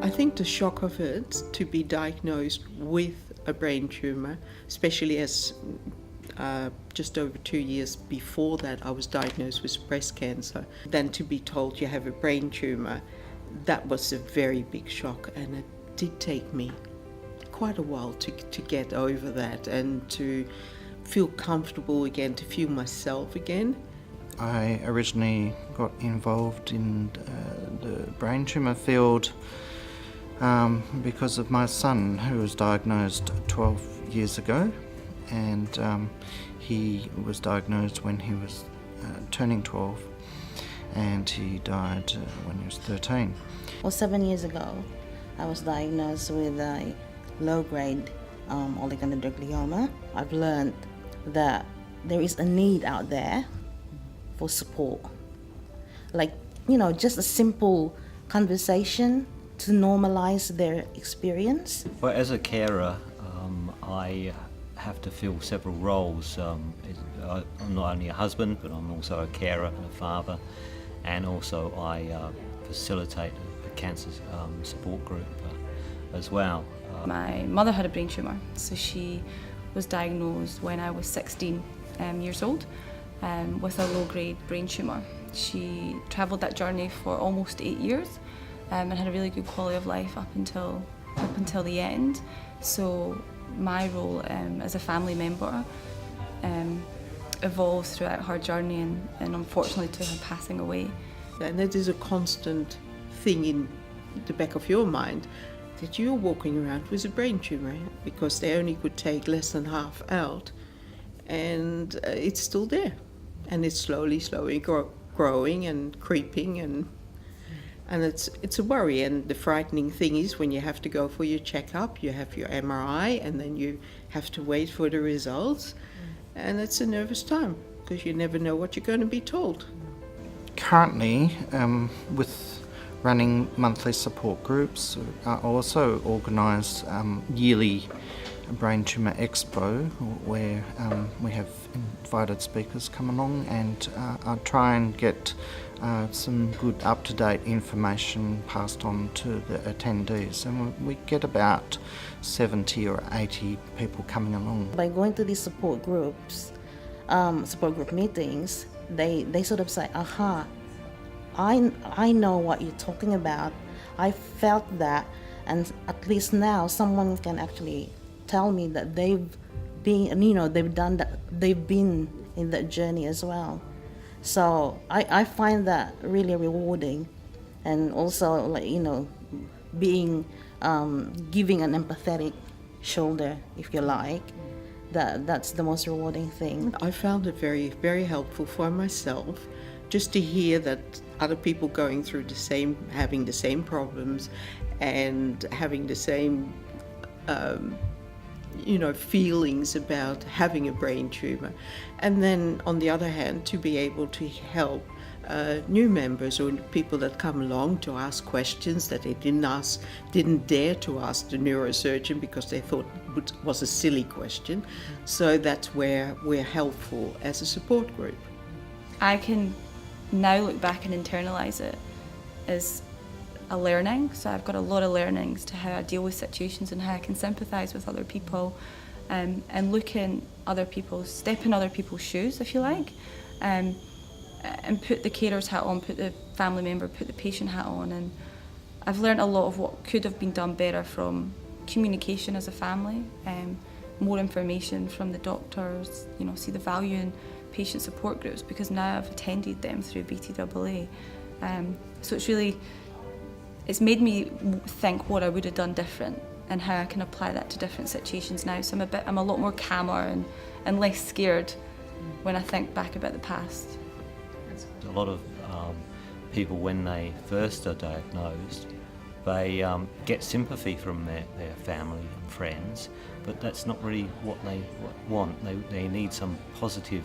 I think the shock of it, to be diagnosed with a brain tumour, especially as just over 2 years before that I was diagnosed with breast cancer, then to be told you have a brain tumour, that was a very big shock, and it did take me quite a while to get over that and to feel comfortable again, to feel myself again. I originally got involved in the brain tumour field because of my son, who was diagnosed 12 years ago, and he was diagnosed when he was turning 12, and he died when he was 13. Well, 7 years ago, I was diagnosed with a low-grade oligonucleoma. I've learned that there is a need out there for support. Like, just a simple conversation to normalise their experience. Well, as a carer, I have to fill several roles. I'm not only a husband, but I'm also a carer and a father, and also I facilitate a cancer support group as well. My mother had a brain tumour, so she was diagnosed when I was 16 years old with a low-grade brain tumour. She travelled that journey for almost 8 years and had a really good quality of life up until the end. So my role as a family member evolved throughout her journey, and unfortunately to her passing away. And it is a constant thing in the back of your mind that you're walking around with a brain tumour, because they only could take less than half out, and it's still there, and it's slowly growing and creeping, and it's a worry. And the frightening thing is when you have to go for your checkup, you have your MRI, and then you have to wait for the results, and it's a nervous time because you never know what you're going to be told. Currently, with running monthly support groups, I also organise yearly Brain Tumour Expo, where we have invited speakers come along, and I try and get some good up-to-date information passed on to the attendees, and we get about 70 or 80 people coming along. By going to these support groups, support group meetings, they sort of say, aha, I know what you're talking about. I felt that, and at least now someone can actually tell me that they've been, they've done that, they've been in that journey as well. So I find that really rewarding, and also being giving an empathetic shoulder, if you like. That's the most rewarding thing. I found it very, very helpful for myself, just to hear that other people going through having the same problems and having the same, feelings about having a brain tumour. And then on the other hand, to be able to help new members or people that come along to ask questions that they didn't dare to ask the neurosurgeon because they thought it was a silly question. So that's where we're helpful as a support group. I can now look back and internalise it as a learning. So I've got a lot of learnings to how I deal with situations and how I can sympathise with other people, and look in step in other people's shoes, if you like, and put the carer's hat on, put the family member, put the patient hat on. And I've learned a lot of what could have been done better from communication as a family, more information from the doctors, see the value in patient support groups, because now I've attended them through BTAA. So it's made me think what I would have done different and how I can apply that to different situations now. So I'm a lot more calmer and less scared when I think back about the past. A lot of people, when they first are diagnosed, they get sympathy from their family and friends, but that's not really what they want. They need some positive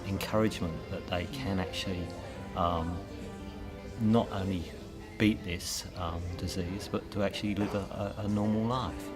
encouragement that they can actually not only beat this disease, but to actually live a normal life.